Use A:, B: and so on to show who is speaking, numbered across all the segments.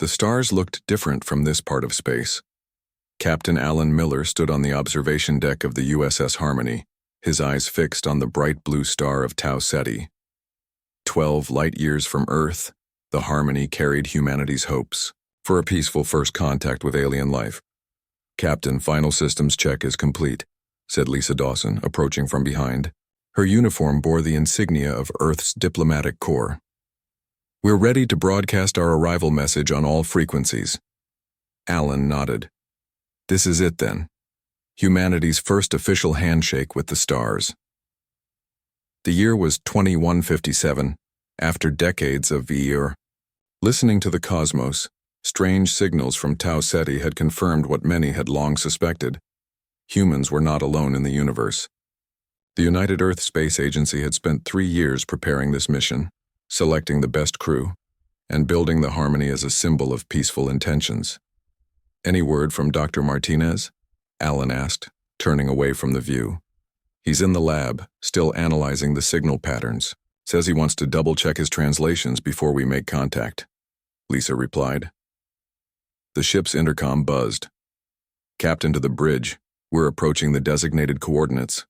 A: The stars looked different from this part of space. Captain Alan Miller stood on the observation deck of the USS Harmony, his eyes fixed on the bright blue star of Tau Ceti. 12 light-years from Earth, the Harmony carried humanity's hopes for a peaceful first contact with alien life. "Captain, final systems check is complete," said Lisa Dawson, approaching from behind. Her uniform bore the insignia of Earth's diplomatic corps. "We're ready to broadcast our arrival message on all frequencies." Alan nodded. "This is it then. Humanity's first official handshake with the stars." The year was 2157, after decades of year. Listening to the cosmos, strange signals from Tau Ceti had confirmed what many had long suspected. Humans were not alone in the universe. The United Earth Space Agency had spent 3 years preparing this mission, selecting the best crew, and building the Harmony as a symbol of peaceful intentions. "Any word from Dr. Martinez?" Alan asked, turning away from the view. "He's in the lab, still analyzing the signal patterns. Says he wants to double-check his translations before we make contact," Lisa replied. The ship's intercom buzzed. "Captain, to the bridge. We're approaching the designated coordinates."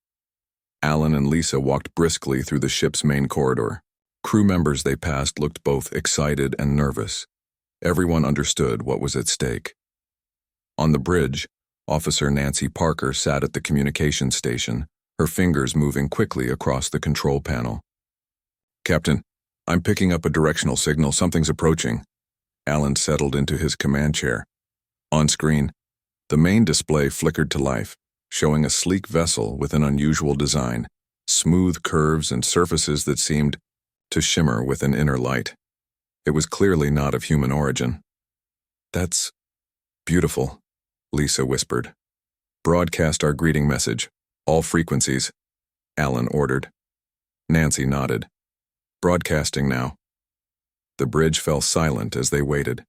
A: Alan and Lisa walked briskly through the ship's main corridor. Crew members they passed looked both excited and nervous. Everyone understood what was at stake. On the bridge, Officer Nancy Parker sat at the communications station, her fingers moving quickly across the control panel. "Captain, I'm picking up a directional signal. Something's approaching." Alan settled into his command chair. On screen, the main display flickered to life, showing a sleek vessel with an unusual design, smooth curves and surfaces that seemed to shimmer with an inner light. It was clearly not of human origin. "That's beautiful," Lisa whispered. "Broadcast our greeting message. All frequencies," Alan ordered. Nancy nodded. "Broadcasting now." The bridge fell silent as they waited.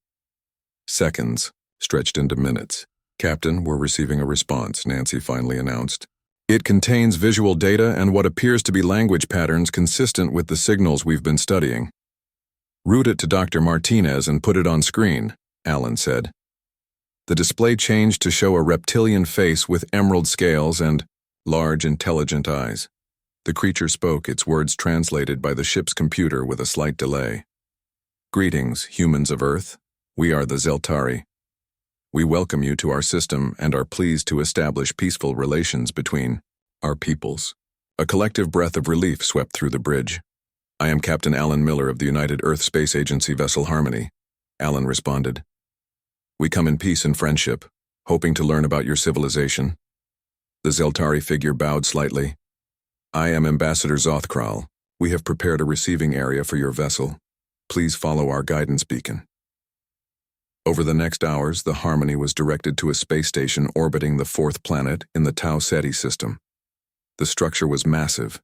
A: Seconds stretched into minutes. "Captain, we're receiving a response," Nancy finally announced. "It contains visual data and what appears to be language patterns consistent with the signals we've been studying." "Route it to Dr. Martinez and put it on screen," Alan said. The display changed to show a reptilian face with emerald scales and large, intelligent eyes. The creature spoke, its words translated by the ship's computer with a slight delay. "Greetings, humans of Earth. We are the Zeltari. We welcome you to our system and are pleased to establish peaceful relations between our peoples." A collective breath of relief swept through the bridge. "I am Captain Alan Miller of the United Earth Space Agency vessel Harmony," Alan responded. "We come in peace and friendship, hoping to learn about your civilization." The Zeltari figure bowed slightly. "I am Ambassador Zothkral. We have prepared a receiving area for your vessel. Please follow our guidance beacon." Over the next hours, the Harmony was directed to a space station orbiting the 4th planet in the Tau Ceti system. The structure was massive,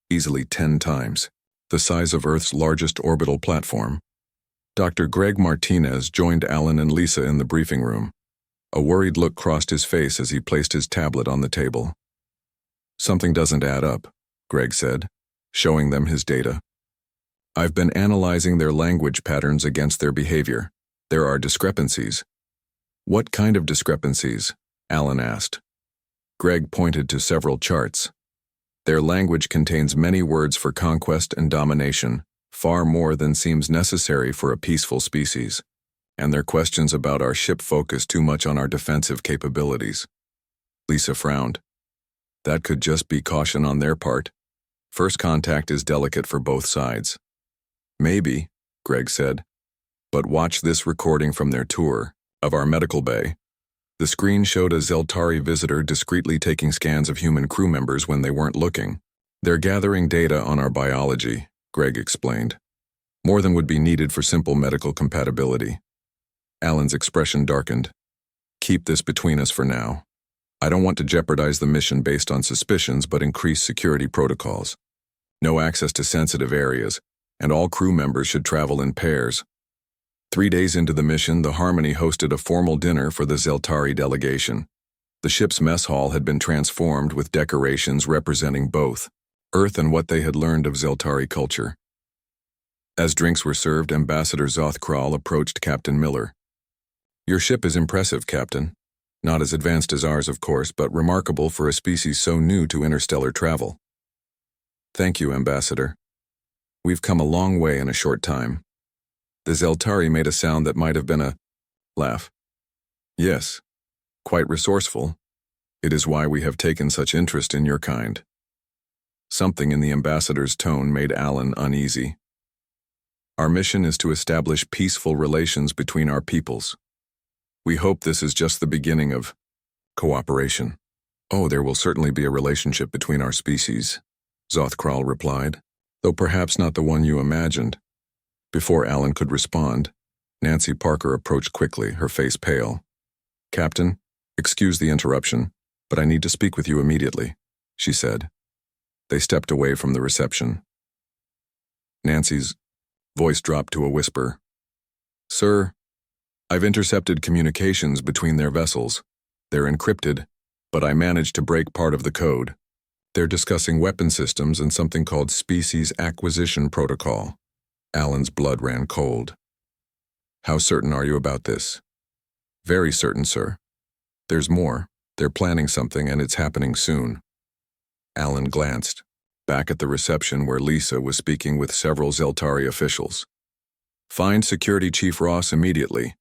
A: easily 10 times the size of Earth's largest orbital platform. Dr. Greg Martinez joined Alan and Lisa in the briefing room. A worried look crossed his face as he placed his tablet on the table. "Something doesn't add up," Greg said, showing them his data. "I've been analyzing their language patterns against their behavior. There are discrepancies." "What kind of discrepancies?" Alan asked. Greg pointed to several charts. "Their language contains many words for conquest and domination, far more than seems necessary for a peaceful species. And their questions about our ship focus too much on our defensive capabilities." Lisa frowned. "That could just be caution on their part. First contact is delicate for both sides." "Maybe," Greg said. "But watch this recording from their tour of our medical bay." The screen showed a Zeltari visitor discreetly taking scans of human crew members when they weren't looking. "They're gathering data on our biology," Greg explained. "More than would be needed for simple medical compatibility." Alan's expression darkened. "Keep this between us for now. I don't want to jeopardize the mission based on suspicions but increase security protocols. No access to sensitive areas, and all crew members should travel in pairs." 3 days into the mission, the Harmony hosted a formal dinner for the Zeltari delegation. The ship's mess hall had been transformed with decorations representing both Earth and what they had learned of Zeltari culture. As drinks were served, Ambassador Zothkral approached Captain Miller, Your ship is impressive, Captain. Not as advanced as ours, of course, but remarkable for a species so new to interstellar travel. Thank you, Ambassador. We've come a long way in a short time. The Zeltari made a sound that might have been a laugh. Yes, quite resourceful. It is why we have taken such interest in your kind. Something in the ambassador's tone made Alan uneasy. Our mission is to establish peaceful relations between our peoples. We hope this is just the beginning of cooperation. Oh, there will certainly be a relationship between our species, Zothkral replied, though perhaps not the one you imagined. Before Alan could respond, Nancy Parker approached quickly, her face pale. Captain, excuse the interruption, but I need to speak with you immediately, she said. They stepped away from the reception. Nancy's voice dropped to a whisper. Sir, I've intercepted communications between their vessels. They're encrypted, but I managed to break part of the code. They're discussing weapon systems and something called Species Acquisition Protocol. Alan's blood ran cold. How certain are you about this? Very certain, sir. There's more. They're planning something and it's happening soon. Alan glanced, back at the reception where Lisa was speaking with several Zeltari officials. Find Security Chief Ross immediately.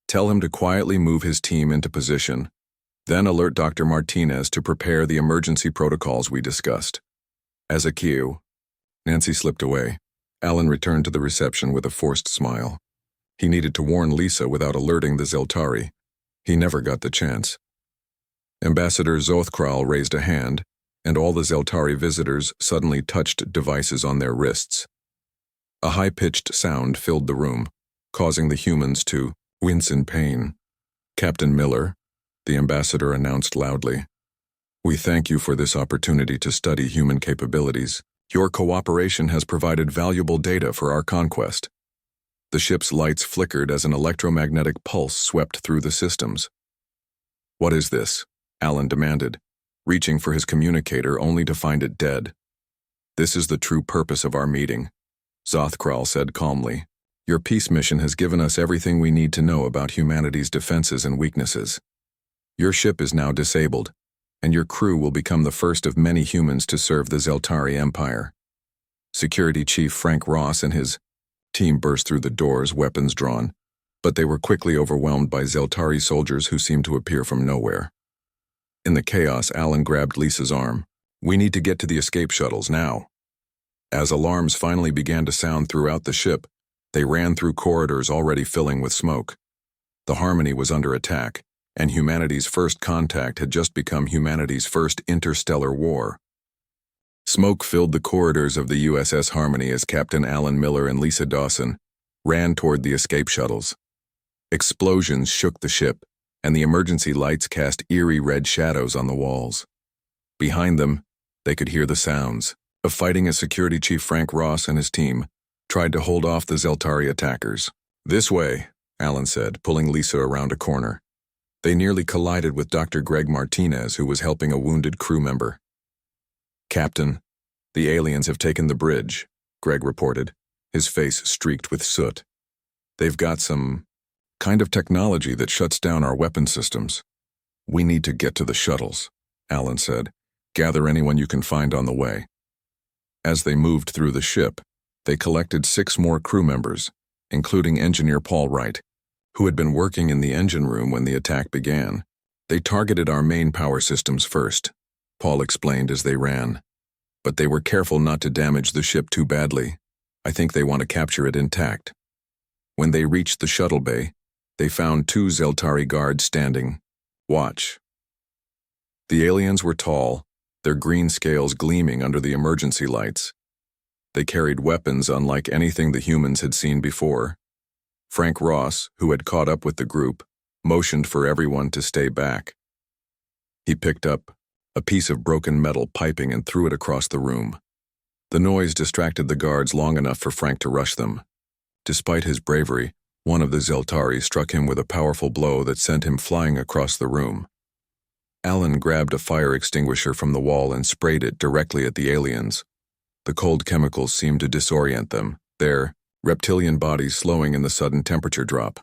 A: Tell him to quietly move his team into position. Then alert Dr. Martinez to prepare the emergency protocols we discussed. As a cue, Nancy slipped away. Alan returned to the reception with a forced smile. He needed to warn Lisa without alerting the Zeltari. He never got the chance. Ambassador Zothkral raised a hand, and all the Zeltari visitors suddenly touched devices on their wrists. A high-pitched sound filled the room, causing the humans to wince in pain. Captain Miller, the ambassador announced loudly, we thank you for this opportunity to study human capabilities. Your cooperation has provided valuable data for our conquest. The ship's lights flickered as an electromagnetic pulse swept through the systems. What is this? Alan demanded, reaching for his communicator only to find it dead. This is the true purpose of our meeting, Zothkral said calmly. Your peace mission has given us everything we need to know about humanity's defenses and weaknesses. Your ship is now disabled, and your crew will become the first of many humans to serve the Zeltari Empire. Security Chief Frank Ross and his team burst through the doors, weapons drawn, but they were quickly overwhelmed by Zeltari soldiers who seemed to appear from nowhere. In the chaos, Alan grabbed Lisa's arm. We need to get to the escape shuttles now. As alarms finally began to sound throughout the ship, they ran through corridors already filling with smoke. The Harmony was under attack, and humanity's first contact had just become humanity's first interstellar war. Smoke filled the corridors of the USS Harmony as Captain Alan Miller and Lisa Dawson ran toward the escape shuttles. Explosions shook the ship, and the emergency lights cast eerie red shadows on the walls. Behind them, they could hear the sounds of fighting as Security Chief Frank Ross and his team tried to hold off the Zeltari attackers. This way, Alan said, pulling Lisa around a corner. They nearly collided with Dr. Greg Martinez, who was helping a wounded crew member. Captain, the aliens have taken the bridge, Greg reported, his face streaked with soot. They've got some kind of technology that shuts down our weapon systems. We need to get to the shuttles, Alan said. Gather anyone you can find on the way. As they moved through the ship, they collected 6 more crew members, including Engineer Paul Wright, who had been working in the engine room when the attack began. They targeted our main power systems first, Paul explained as they ran. But they were careful not to damage the ship too badly. I think they want to capture it intact. When they reached the shuttle bay, they found 2 Zeltari guards standing. Watch. The aliens were tall, their green scales gleaming under the emergency lights. They carried weapons unlike anything the humans had seen before. Frank Ross, who had caught up with the group, motioned for everyone to stay back. He picked up a piece of broken metal piping and threw it across the room. The noise distracted the guards long enough for Frank to rush them. Despite his bravery, one of the Zeltari struck him with a powerful blow that sent him flying across the room. Alan grabbed a fire extinguisher from the wall and sprayed it directly at the aliens. The cold chemicals seemed to disorient them, their reptilian bodies slowing in the sudden temperature drop.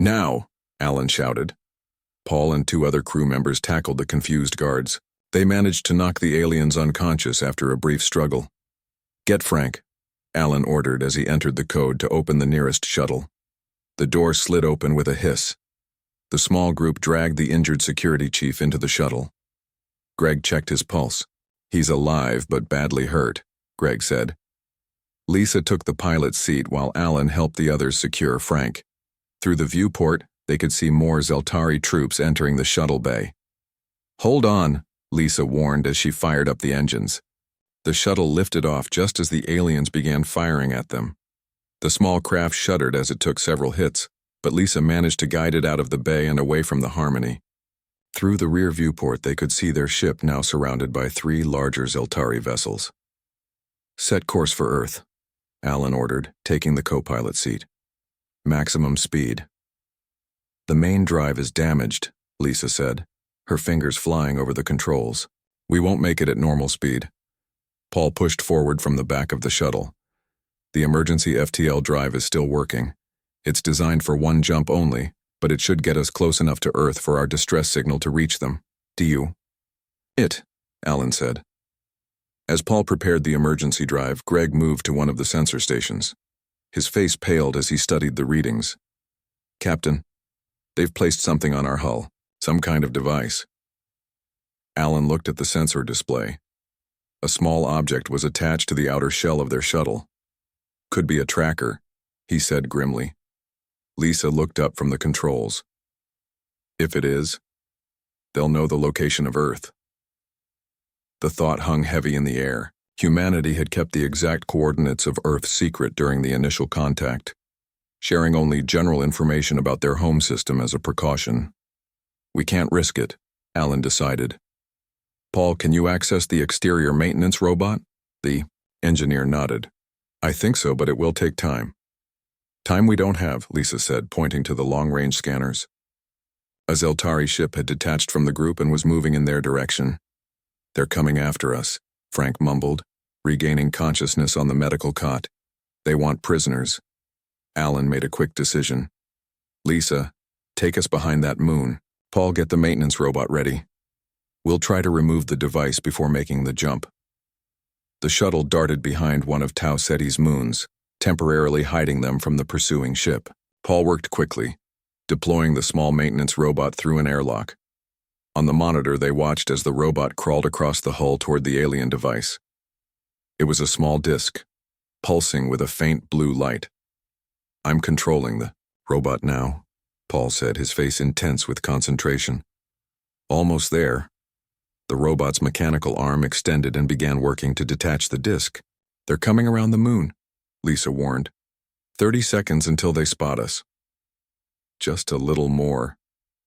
A: Now, Alan shouted. Paul and two other crew members tackled the confused guards. They managed to knock the aliens unconscious after a brief struggle. "Get Frank," Alan ordered as he entered the code to open the nearest shuttle. The door slid open with a hiss. The small group dragged the injured security chief into the shuttle. Greg checked his pulse. "He's alive but badly hurt," Greg said. Lisa took the pilot's seat while Alan helped the others secure Frank. Through the viewport, they could see more Zeltari troops entering the shuttle bay. "Hold on," Lisa warned as she fired up the engines. The shuttle lifted off just as the aliens began firing at them. The small craft shuddered as it took several hits, but Lisa managed to guide it out of the bay and away from the Harmony. Through the rear viewport, they could see their ship now surrounded by 3 larger Zeltari vessels. "Set course for Earth," Alan ordered, taking the co-pilot seat. "Maximum speed." "The main drive is damaged," Lisa said, her fingers flying over the controls. "We won't make it at normal speed." Paul pushed forward from the back of the shuttle. "The emergency FTL drive is still working. It's designed for 1 jump only, but it should get us close enough to Earth for our distress signal to reach them. Do you?" "It," Alan said. As Paul prepared the emergency drive, Greg moved to one of the sensor stations. His face paled as he studied the readings. "Captain, they've placed something on our hull, some kind of device." Alan looked at the sensor display. A small object was attached to the outer shell of their shuttle. "Could be a tracker," he said grimly. Lisa looked up from the controls. "If it is, they'll know the location of Earth." The thought hung heavy in the air. Humanity had kept the exact coordinates of Earth secret during the initial contact, sharing only general information about their home system as a precaution. "We can't risk it," Alan decided. "Paul, can you access the exterior maintenance robot?" The engineer nodded. "I think so, but it will take time." "Time we don't have," Lisa said, pointing to the long-range scanners. A Zeltari ship had detached from the group and was moving in their direction. "They're coming after us," Frank mumbled, regaining consciousness on the medical cot. "They want prisoners." Alan made a quick decision. "Lisa, take us behind that moon. Paul, get the maintenance robot ready. We'll try to remove the device before making the jump." The shuttle darted behind one of Tau Ceti's moons, temporarily hiding them from the pursuing ship. Paul worked quickly, deploying the small maintenance robot through an airlock. On the monitor, they watched as the robot crawled across the hull toward the alien device. It was a small disk, pulsing with a faint blue light. "I'm controlling the robot now," Paul said, his face intense with concentration. Almost there. The robot's mechanical arm extended and began working to detach the disk. "They're coming around the moon," Lisa warned. 30 seconds until they spot us." "Just a little more,"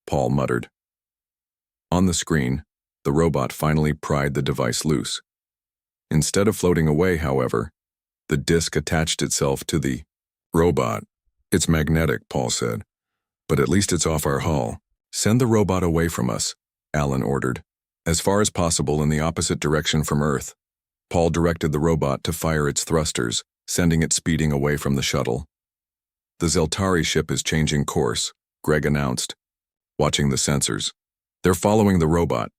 A: Paul muttered. On the screen, the robot finally pried the device loose. Instead of floating away, however, the disk attached itself to the robot. "It's magnetic," Paul said, "but at least it's off our hull. Send the robot away from us," Alan ordered. "As far as possible in the opposite direction from Earth." Paul directed the robot to fire its thrusters, sending it speeding away from the shuttle. "The Zeltari ship is changing course," Greg announced, watching the sensors. "They're following the robot."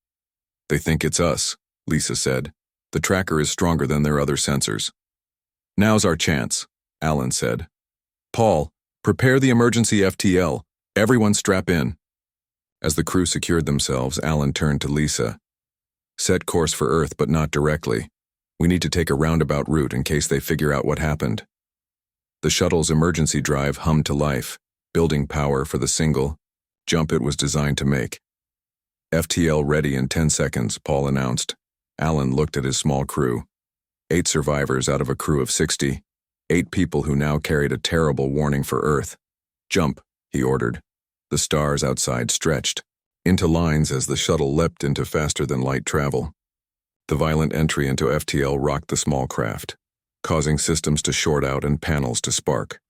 A: "They think it's us," Lisa said. "The tracker is stronger than their other sensors." "Now's our chance," Alan said. "Paul, prepare the emergency FTL. Everyone strap in." As the crew secured themselves, Alan turned to Lisa. "Set course for Earth, but not directly. We need to take a roundabout route in case they figure out what happened." The shuttle's emergency drive hummed to life, building power for the single jump it was designed to make. "FTL ready in 10 seconds, Paul announced. Alan looked at his small crew. 8 survivors out of a crew of 60. 8 people who now carried a terrible warning for Earth. "Jump," he ordered. The stars outside stretched into lines as the shuttle leapt into faster-than-light travel. The violent entry into FTL rocked the small craft, causing systems to short out and panels to spark.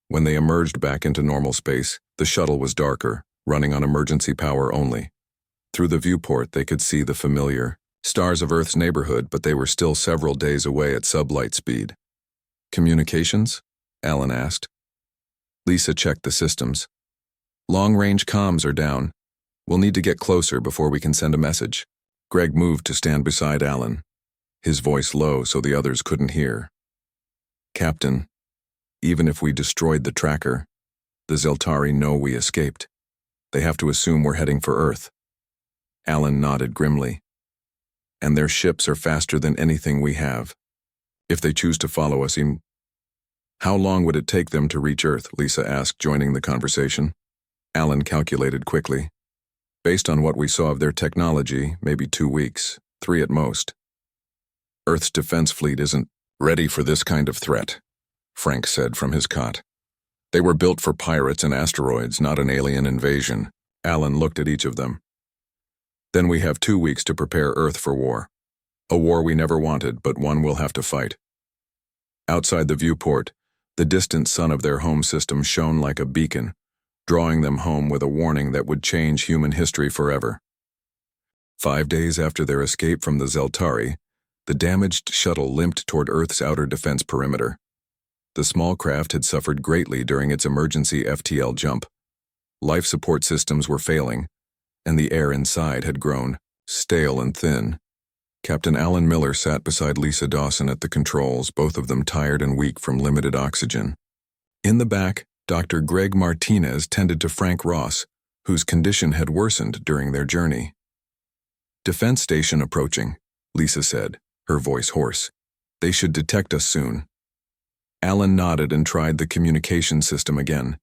A: When they emerged back into normal space, the shuttle was darker, running on emergency power only. Through the viewport, they could see the familiar stars of Earth's neighborhood, but they were still several days away at sublight speed. "Communications?" Alan asked. Lisa checked the systems. Long-range comms are down. We'll need to get closer before we can send a message. Greg moved to stand beside Alan, his voice low so the others couldn't hear. Captain, even if we destroyed the tracker, the Zeltari know we escaped. They have to assume we're heading for Earth. Alan nodded grimly. And their ships are faster than anything we have. If they choose to follow us, how long would it take them to reach Earth? Lisa asked, joining the conversation. Alan calculated quickly. Based on what we saw of their technology, maybe 2 weeks, 3 at most. Earth's defense fleet isn't ready for this kind of threat, Frank said from his cot. They were built for pirates and asteroids, not an alien invasion. Alan looked at each of them. Then we have 2 weeks to prepare Earth for war. A war we never wanted, but one we'll have to fight. Outside the viewport, the distant sun of their home system shone like a beacon, drawing them home with a warning that would change human history forever. 5 days after their escape from the Zeltari, the damaged shuttle limped toward Earth's outer defense perimeter. The small craft had suffered greatly during its emergency FTL jump. Life support systems were failing, and the air inside had grown stale and thin. Captain Alan Miller sat beside Lisa Dawson at the controls, both of them tired and weak from limited oxygen. In the back, Dr. Greg Martinez tended to Frank Ross, whose condition had worsened during their journey. Defense station approaching, Lisa said, her voice hoarse. They should detect us soon. Alan nodded and tried the communication system again.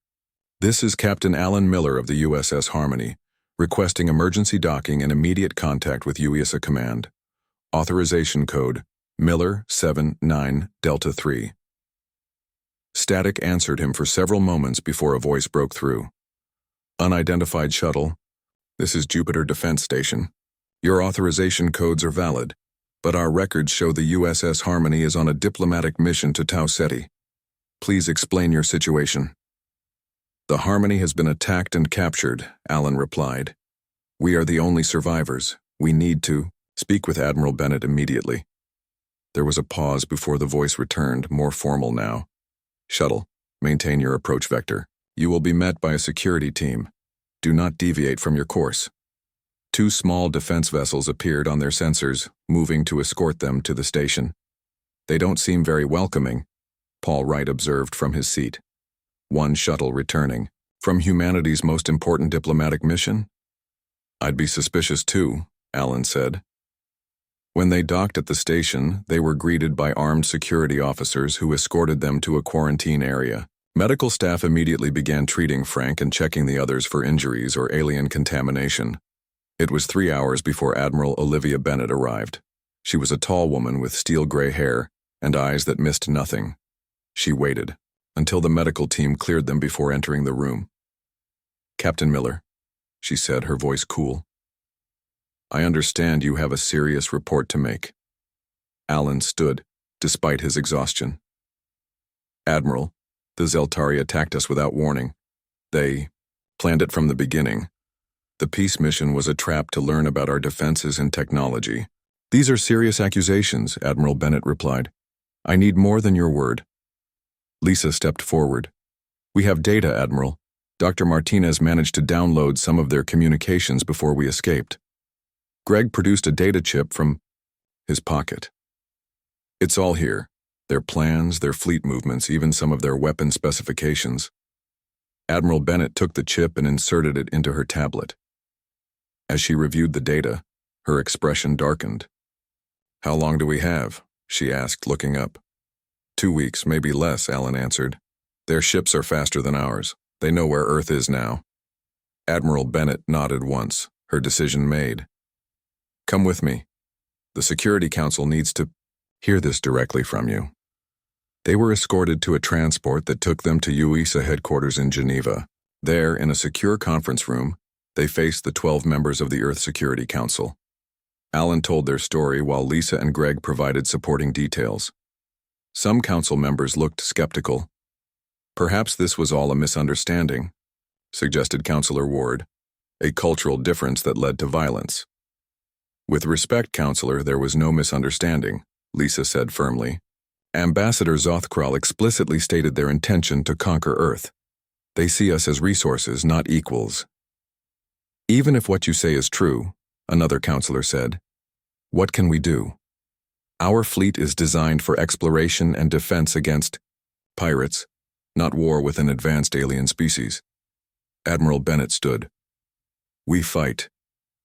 A: This is Captain Alan Miller of the USS Harmony, requesting emergency docking and immediate contact with UESA Command. Authorization code, Miller 79 Delta 3. Static answered him for several moments before a voice broke through. Unidentified shuttle. This is Jupiter Defense Station. Your authorization codes are valid, but our records show the USS Harmony is on a diplomatic mission to Tau Ceti. Please explain your situation. The Harmony has been attacked and captured, Alan replied. We are the only survivors. We need to speak with Admiral Bennett immediately. There was a pause before the voice returned, more formal now. Shuttle, maintain your approach vector. You will be met by a security team. Do not deviate from your course. 2 small defense vessels appeared on their sensors, moving to escort them to the station. They don't seem very welcoming, Paul Wright observed from his seat. One shuttle returning. From humanity's most important diplomatic mission? I'd be suspicious too, Alan said. When they docked at the station, they were greeted by armed security officers who escorted them to a quarantine area. Medical staff immediately began treating Frank and checking the others for injuries or alien contamination. It was 3 hours before Admiral Olivia Bennett arrived. She was a tall woman with steel-gray hair and eyes that missed nothing. She waited until the medical team cleared them before entering the room. Captain Miller, she said, her voice cool. I understand you have a serious report to make. Alan stood, despite his exhaustion. Admiral, the Zeltari attacked us without warning. They planned it from the beginning. The peace mission was a trap to learn about our defenses and technology. These are serious accusations, Admiral Bennett replied. I need more than your word. Lisa stepped forward. We have data, Admiral. Dr. Martinez managed to download some of their communications before we escaped. Greg produced a data chip from his pocket. It's all here. Their plans, their fleet movements, even some of their weapon specifications. Admiral Bennett took the chip and inserted it into her tablet. As she reviewed the data, her expression darkened. How long do we have? She asked, looking up. 2 weeks, maybe less, Alan answered. Their ships are faster than ours. They know where Earth is now. Admiral Bennett nodded once, her decision made. Come with me. The Security Council needs to hear this directly from you. They were escorted to a transport that took them to UESA headquarters in Geneva. There, in a secure conference room, they faced the 12 members of the Earth Security Council. Alan told their story while Lisa and Greg provided supporting details. Some council members looked skeptical. Perhaps this was all a misunderstanding, suggested Councillor Ward, a cultural difference that led to violence. With respect, Counselor, there was no misunderstanding, Lisa said firmly. Ambassador Zothkral explicitly stated their intention to conquer Earth. They see us as resources, not equals. Even if what you say is true, another counselor said, what can we do? Our fleet is designed for exploration and defense against pirates, not war with an advanced alien species. Admiral Bennett stood. We fight.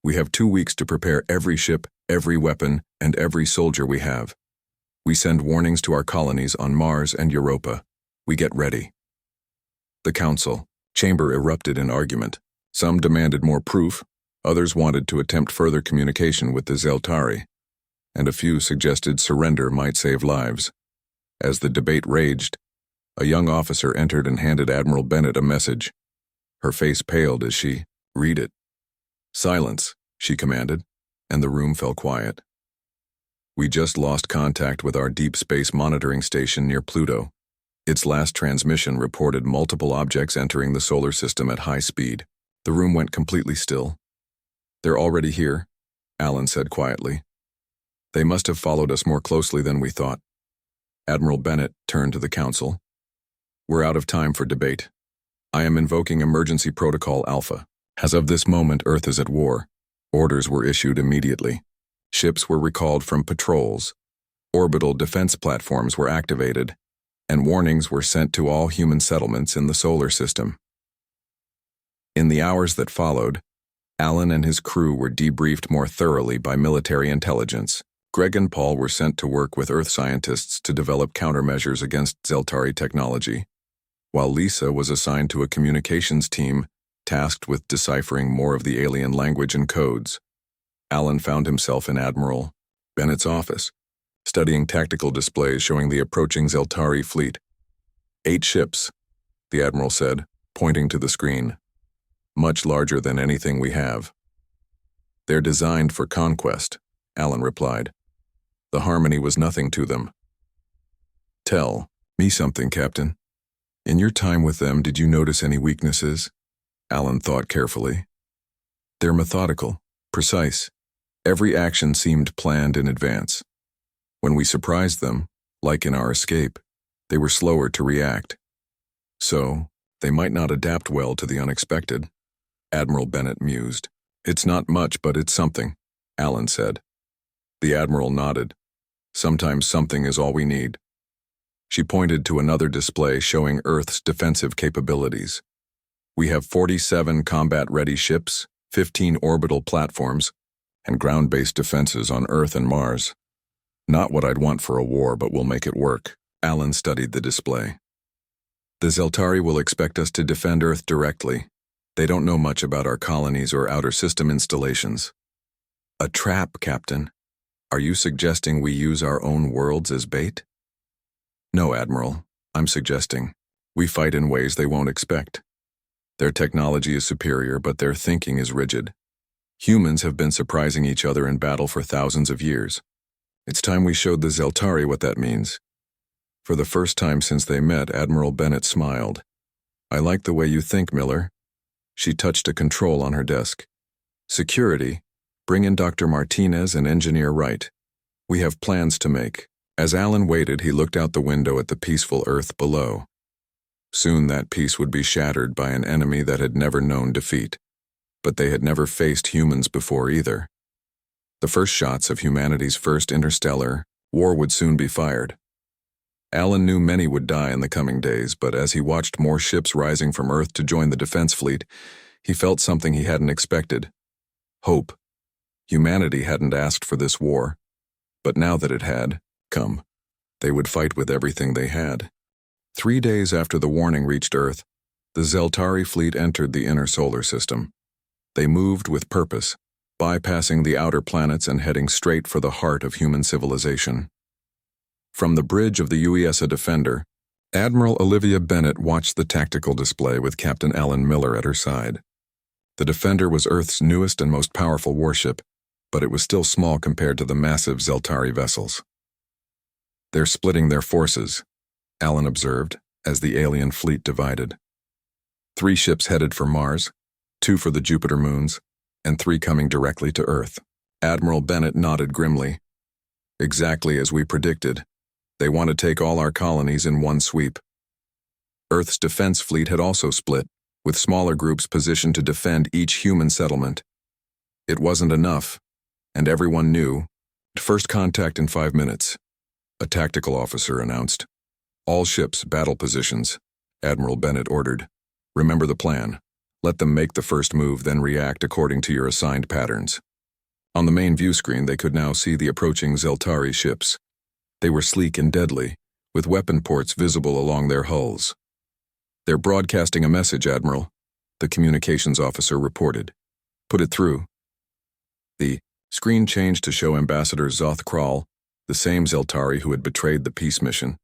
A: We have 2 weeks to prepare every ship, every weapon, and every soldier we have. We send warnings to our colonies on Mars and Europa. We get ready. The council chamber erupted in argument. Some demanded more proof, others wanted to attempt further communication with the Zeltari, and a few suggested surrender might save lives. As the debate raged, a young officer entered and handed Admiral Bennett a message. Her face paled as she read it. Silence, she commanded, and the room fell quiet. We just lost contact with our deep space monitoring station near Pluto. Its last transmission reported multiple objects entering the solar system at high speed. The room went completely still. They're already here, Alan said quietly. They must have followed us more closely than we thought. Admiral Bennett turned to the council. We're out of time for debate. I am invoking Emergency Protocol Alpha. As of this moment, Earth is at war. Orders were issued immediately. Ships were recalled from patrols. Orbital defense platforms were activated, and warnings were sent to all human settlements in the solar system. In the hours that followed, Alan and his crew were debriefed more thoroughly by military intelligence. Greg and Paul were sent to work with Earth scientists to develop countermeasures against Zeltari technology, while Lisa was assigned to a communications team tasked with deciphering more of the alien language and codes. Alan found himself in Admiral Bennett's office, studying tactical displays showing the approaching Zeltari fleet. 8 ships, the Admiral said, pointing to the screen. Much larger than anything we have. They're designed for conquest, Alan replied. The harmony was nothing to them. Tell me something, Captain. In your time with them, did you notice any weaknesses? Alan thought carefully. They're methodical, precise. Every action seemed planned in advance. When we surprised them, like in our escape, they were slower to react. So, they might not adapt well to the unexpected. Admiral Bennett mused. It's not much, but it's something, Alan said. The Admiral nodded. Sometimes something is all we need. She pointed to another display showing Earth's defensive capabilities. We have 47 combat-ready ships, 15 orbital platforms, and ground-based defenses on Earth and Mars. Not what I'd want for a war, but we'll make it work. Alan studied the display. The Zeltari will expect us to defend Earth directly. They don't know much about our colonies or outer system installations. A trap, Captain. Are you suggesting we use our own worlds as bait? No, Admiral. I'm suggesting we fight in ways they won't expect. Their technology is superior, but their thinking is rigid. Humans have been surprising each other in battle for thousands of years. It's time we showed the Zeltari what that means. For the first time since they met, Admiral Bennett smiled. I like the way you think, Miller. She touched a control on her desk. Security, bring in Dr. Martinez and Engineer Wright. We have plans to make. As Alan waited, he looked out the window at the peaceful Earth below. Soon that peace would be shattered by an enemy that had never known defeat. But they had never faced humans before either. The first shots of humanity's first interstellar war would soon be fired. Alan knew many would die in the coming days, but as he watched more ships rising from Earth to join the defense fleet, he felt something he hadn't expected. Hope. Humanity hadn't asked for this war, but now that it had come, they would fight with everything they had. 3 days after the warning reached Earth, the Zeltari fleet entered the inner solar system. They moved with purpose, bypassing the outer planets and heading straight for the heart of human civilization. From the bridge of the UESA Defender, Admiral Olivia Bennett watched the tactical display with Captain Alan Miller at her side. The Defender was Earth's newest and most powerful warship, but it was still small compared to the massive Zeltari vessels. They're splitting their forces, Alan observed, as the alien fleet divided. 3 ships headed for Mars, 2 for the Jupiter moons, and 3 coming directly to Earth. Admiral Bennett nodded grimly. Exactly as we predicted. They want to take all our colonies in one sweep. Earth's defense fleet had also split, with smaller groups positioned to defend each human settlement. It wasn't enough, and everyone knew. First contact in 5 minutes, a tactical officer announced. All ships, battle positions, Admiral Bennett ordered. Remember the plan. Let them make the first move, then react according to your assigned patterns. On the main view screen, they could now see the approaching Zeltari ships. They were sleek and deadly, with weapon ports visible along their hulls. They're broadcasting a message, Admiral, the communications officer reported. Put it through. The screen changed to show Ambassador Zoth Kral, the same Zeltari who had betrayed the peace mission.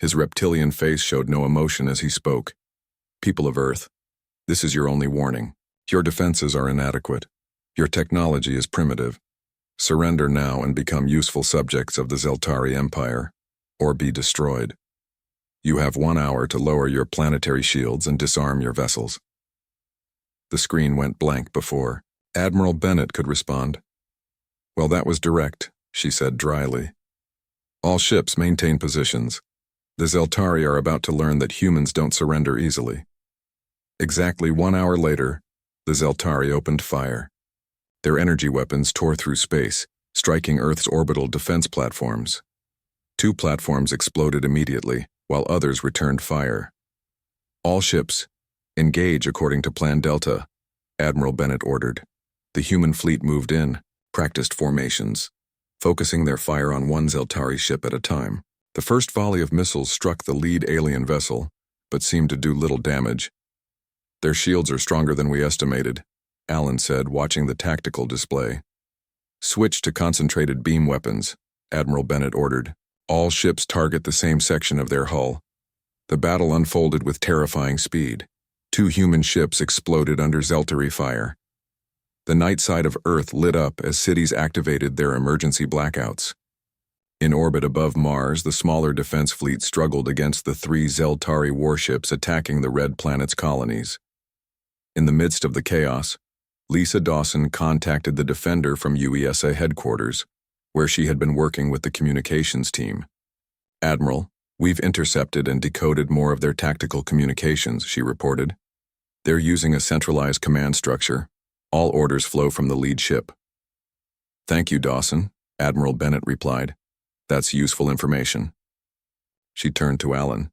A: His reptilian face showed no emotion as he spoke. People of Earth, this is your only warning. Your defenses are inadequate. Your technology is primitive. Surrender now and become useful subjects of the Zeltari Empire, or be destroyed. You have 1 hour to lower your planetary shields and disarm your vessels. The screen went blank before Admiral Bennett could respond. Well, that was direct, she said dryly. All ships maintain positions. The Zeltari are about to learn that humans don't surrender easily. Exactly 1 hour later, the Zeltari opened fire. Their energy weapons tore through space, striking Earth's orbital defense platforms. 2 platforms exploded immediately, while others returned fire. All ships, engage according to Plan Delta, Admiral Bennett ordered. The human fleet moved in, practiced formations, focusing their fire on one Zeltari ship at a time. The first volley of missiles struck the lead alien vessel, but seemed to do little damage. Their shields are stronger than we estimated, Alan said, watching the tactical display. Switch to concentrated beam weapons, Admiral Bennett ordered. All ships target the same section of their hull. The battle unfolded with terrifying speed. 2 human ships exploded under Zeltari fire. The night side of Earth lit up as cities activated their emergency blackouts. In orbit above Mars, the smaller defense fleet struggled against the 3 Zeltari warships attacking the Red Planet's colonies. In the midst of the chaos, Lisa Dawson contacted the Defender from UESA headquarters, where she had been working with the communications team. Admiral, we've intercepted and decoded more of their tactical communications, she reported. They're using a centralized command structure. All orders flow from the lead ship. Thank you, Dawson, Admiral Bennett replied. That's useful information. She turned to Alan.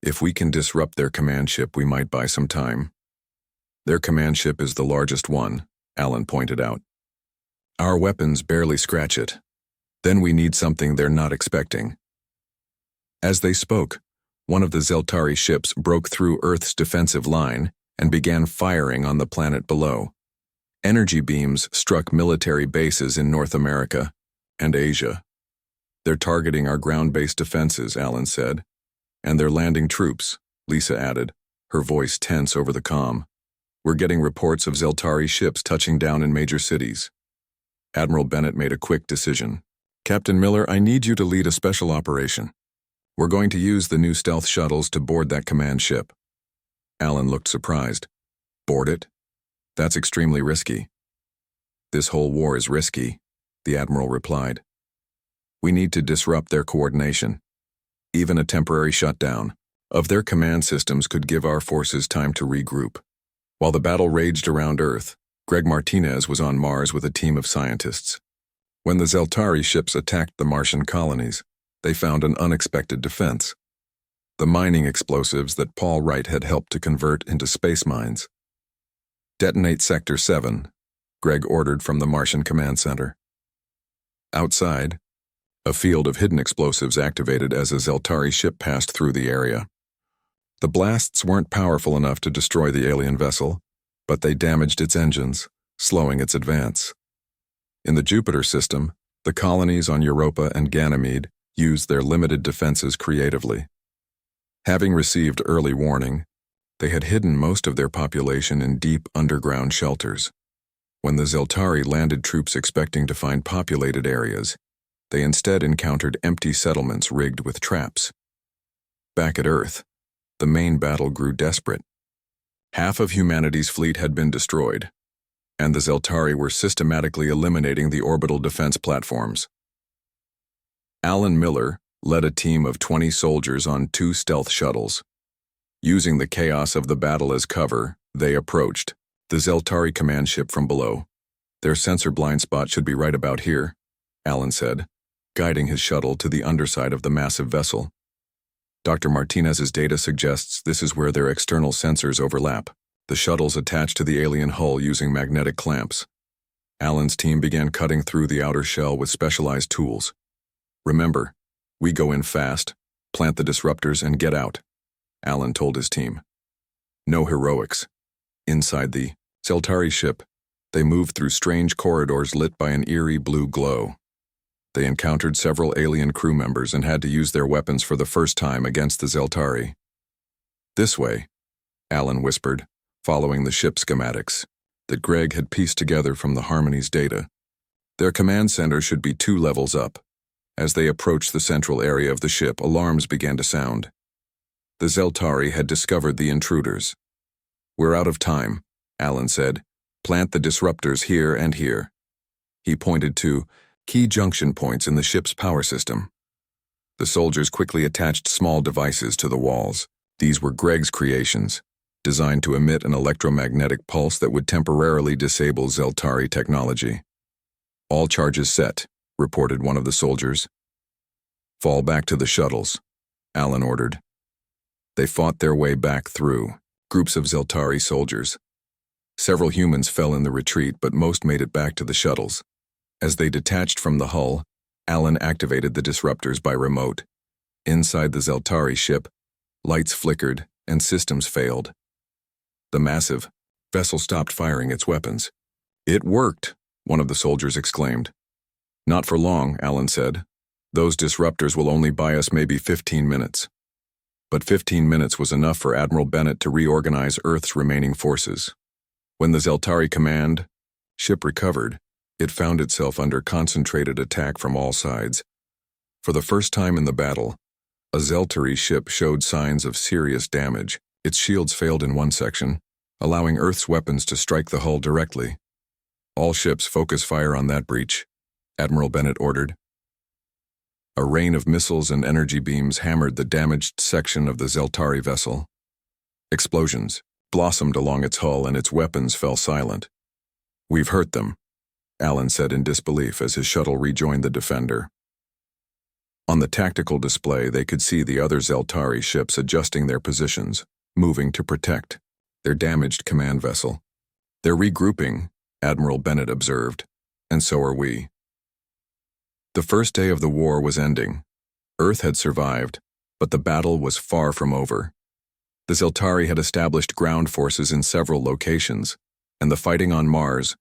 A: If we can disrupt their command ship, we might buy some time. Their command ship is the largest one, Alan pointed out. Our weapons barely scratch it. Then we need something they're not expecting. As they spoke, one of the Zeltari ships broke through Earth's defensive line and began firing on the planet below. Energy beams struck military bases in North America and Asia. They're targeting our ground-based defenses, Alan said. And they're landing troops, Lisa added, her voice tense over the comm. We're getting reports of Zeltari ships touching down in major cities. Admiral Bennett made a quick decision. Captain Miller, I need you to lead a special operation. We're going to use the new stealth shuttles to board that command ship. Alan looked surprised. Board it? That's extremely risky. This whole war is risky, the Admiral replied. We need to disrupt their coordination. Even a temporary shutdown of their command systems could give our forces time to regroup. While the battle raged around Earth, Greg Martinez was on Mars with a team of scientists. When the Zeltari ships attacked the Martian colonies, they found an unexpected defense. The mining explosives that Paul Wright had helped to convert into space mines. Detonate Sector 7, Greg ordered from the Martian Command Center. Outside, a field of hidden explosives activated as a Zeltari ship passed through the area. The blasts weren't powerful enough to destroy the alien vessel, but they damaged its engines, slowing its advance. In the Jupiter system, the colonies on Europa and Ganymede used their limited defenses creatively. Having received early warning, they had hidden most of their population in deep underground shelters. When the Zeltari landed troops expecting to find populated areas, they instead encountered empty settlements rigged with traps. Back at Earth, the main battle grew desperate. Half of humanity's fleet had been destroyed, and the Zeltari were systematically eliminating the orbital defense platforms. Alan Miller led a team of 20 soldiers on 2 stealth shuttles. Using the chaos of the battle as cover, they approached the Zeltari command ship from below. Their sensor blind spot should be right about here, Alan said, guiding his shuttle to the underside of the massive vessel. Dr. Martinez's data suggests this is where their external sensors overlap. The shuttle's attached to the alien hull using magnetic clamps. Alan's team began cutting through the outer shell with specialized tools. Remember, we go in fast, plant the disruptors, and get out, Alan told his team. No heroics. Inside the Zeltari ship, they moved through strange corridors lit by an eerie blue glow. They encountered several alien crew members and had to use their weapons for the first time against the Zeltari. This way, Alan whispered, following the ship schematics that Greg had pieced together from the Harmony's data. Their command center should be 2 levels up. As they approached the central area of the ship, alarms began to sound. The Zeltari had discovered the intruders. We're out of time, Alan said. Plant the disruptors here and here. He pointed to key junction points in the ship's power system. The soldiers quickly attached small devices to the walls. These were Greg's creations, designed to emit an electromagnetic pulse that would temporarily disable Zeltari technology. All charges set, reported one of the soldiers. Fall back to the shuttles, Alan ordered. They fought their way back through groups of Zeltari soldiers. Several humans fell in the retreat, but most made it back to the shuttles. As they detached from the hull, Alan activated the disruptors by remote. Inside the Zeltari ship, lights flickered and systems failed. The massive vessel stopped firing its weapons. It worked, one of the soldiers exclaimed. Not for long, Alan said. Those disruptors will only buy us maybe 15 minutes. But 15 minutes was enough for Admiral Bennett to reorganize Earth's remaining forces. When the Zeltari command ship recovered, it found itself under concentrated attack from all sides. For the first time in the battle, a Zeltari ship showed signs of serious damage. Its shields failed in one section, allowing Earth's weapons to strike the hull directly. All ships focus fire on that breach, Admiral Bennett ordered. A rain of missiles and energy beams hammered the damaged section of the Zeltari vessel. Explosions blossomed along its hull and its weapons fell silent. We've hurt them, Alan said in disbelief as his shuttle rejoined the Defender. On the tactical display, they could see the other Zeltari ships adjusting their positions, moving to protect their damaged command vessel. They're regrouping, Admiral Bennett observed, and so are we. The first day of the war was ending. Earth had survived, but the battle was far from over. The Zeltari had established ground forces in several locations, and the fighting on Mars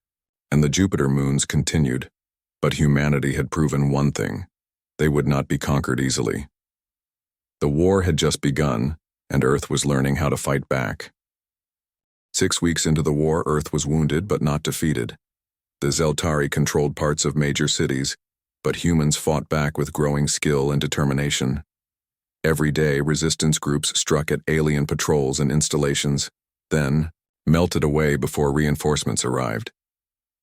A: and the Jupiter moons continued. But humanity had proven one thing: they would not be conquered easily. The war had just begun, and Earth was learning how to fight back. 6 weeks into the war, Earth was wounded but not defeated. The Zeltari controlled parts of major cities, but humans fought back with growing skill and determination. Every day, resistance groups struck at alien patrols and installations, then melted away before reinforcements arrived.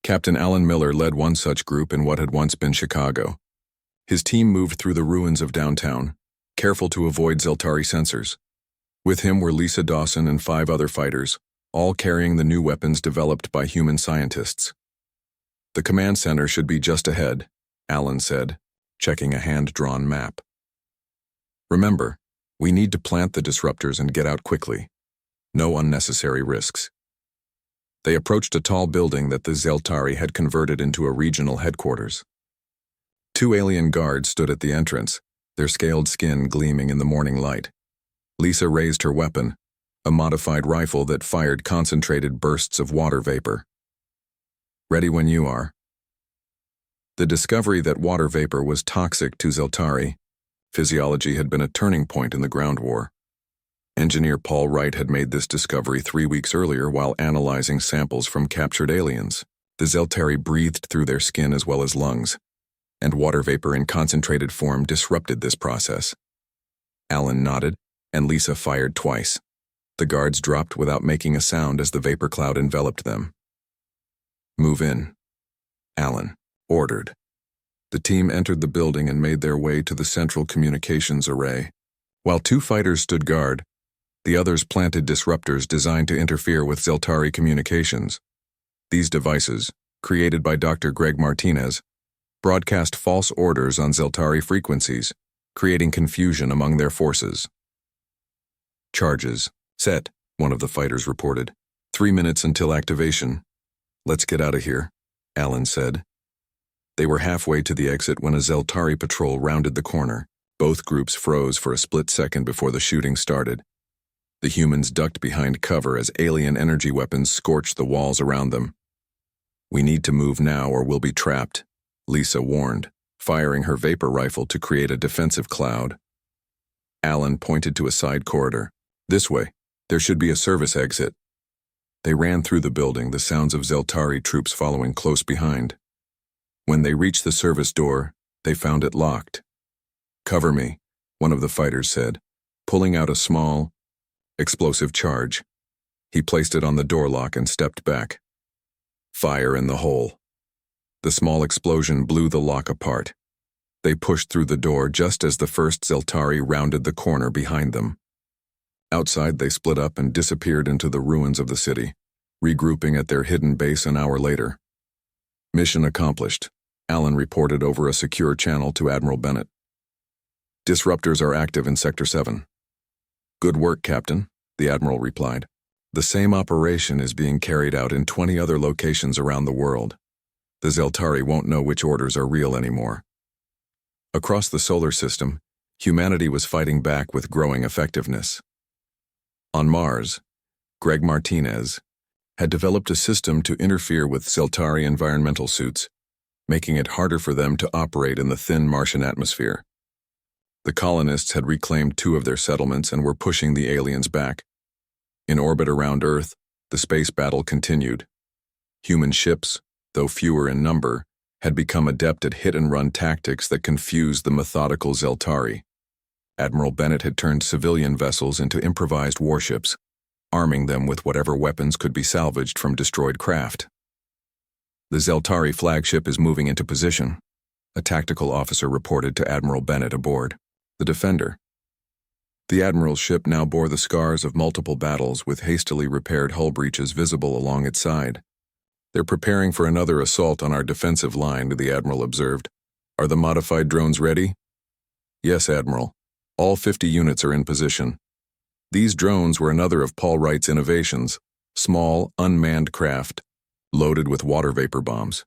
A: Captain Alan Miller led one such group in what had once been Chicago. His team moved through the ruins of downtown, careful to avoid Zeltari sensors. With him were Lisa Dawson and 5 other fighters, all carrying the new weapons developed by human scientists. The command center should be just ahead, Alan said, checking a hand-drawn map. Remember, we need to plant the disruptors and get out quickly. No unnecessary risks. They approached a tall building that the Zeltari had converted into a regional headquarters. 2 alien guards stood at the entrance, their scaled skin gleaming in the morning light. Lisa raised her weapon, a modified rifle that fired concentrated bursts of water vapor. Ready when you are. The discovery that water vapor was toxic to Zeltari physiology had been a turning point in the ground war. Engineer Paul Wright had made this discovery 3 weeks earlier while analyzing samples from captured aliens. The Zeltari breathed through their skin as well as lungs, and water vapor in concentrated form disrupted this process. Alan nodded, and Lisa fired twice. The guards dropped without making a sound as the vapor cloud enveloped them. Move in, Alan ordered. The team entered the building and made their way to the central communications array. While 2 fighters stood guard, The others planted disruptors designed to interfere with Zeltari communications. These devices, created by Dr. Greg Martinez, broadcast false orders on Zeltari frequencies, creating confusion among their forces. Charges set, one of the fighters reported. 3 minutes until activation. Let's get out of here, Alan said. They were halfway to the exit when a Zeltari patrol rounded the corner. Both groups froze for a split second before the shooting started. The humans ducked behind cover as alien energy weapons scorched the walls around them. We need to move now or we'll be trapped, Lisa warned, firing her vapor rifle to create a defensive cloud. Alan pointed to a side corridor. This way. There should be a service exit. They ran through the building, the sounds of Zeltari troops following close behind. When they reached the service door, they found it locked. Cover me, one of the fighters said, pulling out a small, explosive charge. He placed it on the door lock and stepped back. Fire in the hole. The small explosion blew the lock apart. They pushed through the door just as the first Zeltari rounded the corner behind them. Outside, they split up and disappeared into the ruins of the city, regrouping at their hidden base an hour later. Mission accomplished, Alan reported over a secure channel to Admiral Bennett. Disruptors are active in Sector 7. Good work, Captain, the Admiral replied. The same operation is being carried out in 20 other locations around the world. The Zeltari won't know which orders are real anymore. Across the solar system, humanity was fighting back with growing effectiveness. On Mars, Greg Martinez had developed a system to interfere with Zeltari environmental suits, making it harder for them to operate in the thin Martian atmosphere. The colonists had reclaimed 2 of their settlements and were pushing the aliens back. In orbit around Earth, the space battle continued. Human ships, though fewer in number, had become adept at hit-and-run tactics that confused the methodical Zeltari. Admiral Bennett had turned civilian vessels into improvised warships, arming them with whatever weapons could be salvaged from destroyed craft. The Zeltari flagship is moving into position, a tactical officer reported to Admiral Bennett aboard, the Defender. The Admiral's ship now bore the scars of multiple battles with hastily repaired hull breaches visible along its side. They're preparing for another assault on our defensive line, the Admiral observed. Are the modified drones ready? Yes, Admiral. All 50 units are in position. These drones were another of Paul Wright's innovations, small, unmanned craft, loaded with water vapor bombs.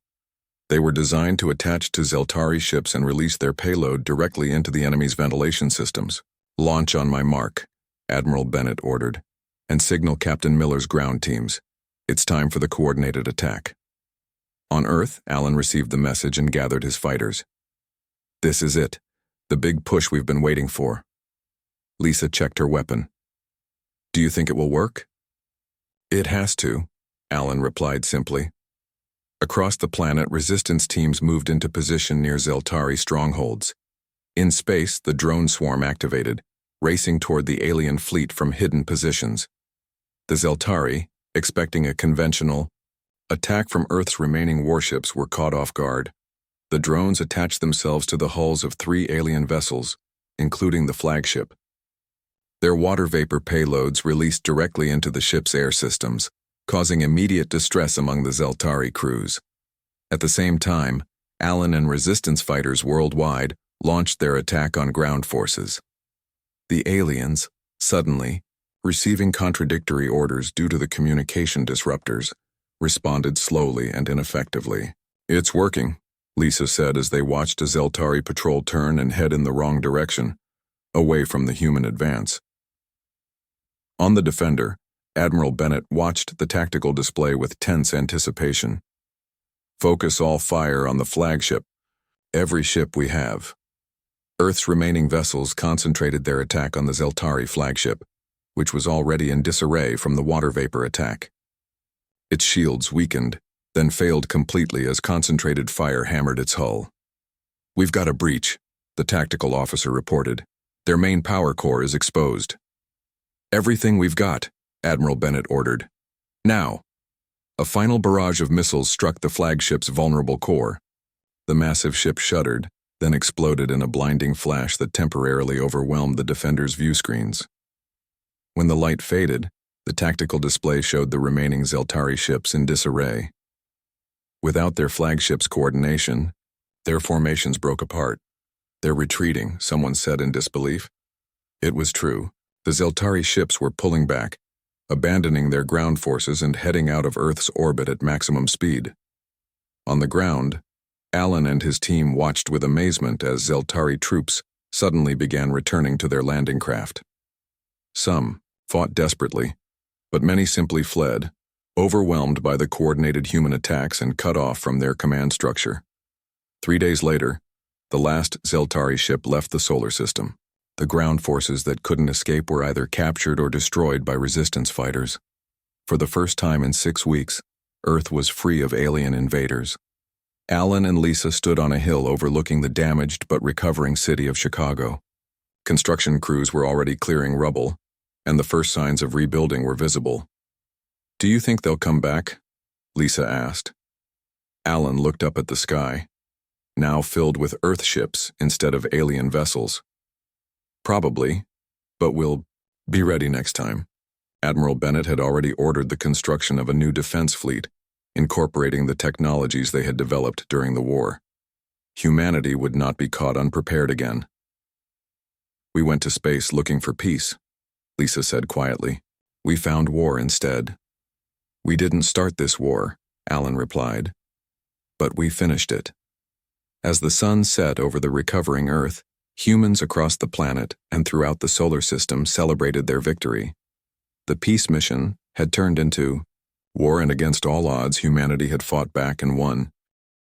A: They were designed to attach to Zeltari ships and release their payload directly into the enemy's ventilation systems. Launch on my mark, Admiral Bennett ordered, and signal Captain Miller's ground teams. It's time for the coordinated attack. On Earth, Alan received the message and gathered his fighters. This is it. The big push we've been waiting for. Lisa checked her weapon. Do you think it will work? It has to, Alan replied simply. Across the planet, resistance teams moved into position near Zeltari strongholds. In space, the drone swarm activated, racing toward the alien fleet from hidden positions. The Zeltari, expecting a conventional attack from Earth's remaining warships, were caught off guard. The drones attached themselves to the hulls of 3 alien vessels, including the flagship. Their water vapor payloads released directly into the ship's air systems, causing immediate distress among the Zeltari crews. At the same time, Alan and resistance fighters worldwide launched their attack on ground forces. The aliens, suddenly, receiving contradictory orders due to the communication disruptors, responded slowly and ineffectively. It's working, Lisa said as they watched a Zeltari patrol turn and head in the wrong direction, away from the human advance. On the Defender, Admiral Bennett watched the tactical display with tense anticipation. Focus all fire on the flagship, every ship we have. Earth's remaining vessels concentrated their attack on the Zeltari flagship, which was already in disarray from the water vapor attack. Its shields weakened, then failed completely as concentrated fire hammered its hull. We've got a breach, the tactical officer reported. Their main power core is exposed. Everything we've got, Admiral Bennett ordered. Now. A final barrage of missiles struck the flagship's vulnerable core. The massive ship shuddered, then exploded in a blinding flash that temporarily overwhelmed the Defender's view screens. When the light faded, the tactical display showed the remaining Zeltari ships in disarray. Without their flagship's coordination, their formations broke apart. "They're retreating," someone said in disbelief. It was true. The Zeltari ships were pulling back, abandoning their ground forces and heading out of Earth's orbit at maximum speed. On the ground, Alan and his team watched with amazement as Zeltari troops suddenly began returning to their landing craft. Some fought desperately, but many simply fled, overwhelmed by the coordinated human attacks and cut off from their command structure. 3 days later, the last Zeltari ship left the solar system. The ground forces that couldn't escape were either captured or destroyed by resistance fighters. For the first time in 6 weeks, Earth was free of alien invaders. Alan and Lisa stood on a hill overlooking the damaged but recovering city of Chicago. Construction crews were already clearing rubble, and the first signs of rebuilding were visible. "Do you think they'll come back?" Lisa asked. Alan looked up at the sky, now filled with Earth ships instead of alien vessels. "Probably, but we'll be ready next time." Admiral Bennett had already ordered the construction of a new defense fleet, incorporating the technologies they had developed during the war. Humanity would not be caught unprepared again. "We went to space looking for peace," Lisa said quietly. "We found war instead." "We didn't start this war," Alan replied, "but we finished it." As the sun set over the recovering Earth, humans across the planet and throughout the solar system celebrated their victory. The peace mission had turned into war, and against all odds, humanity had fought back and won.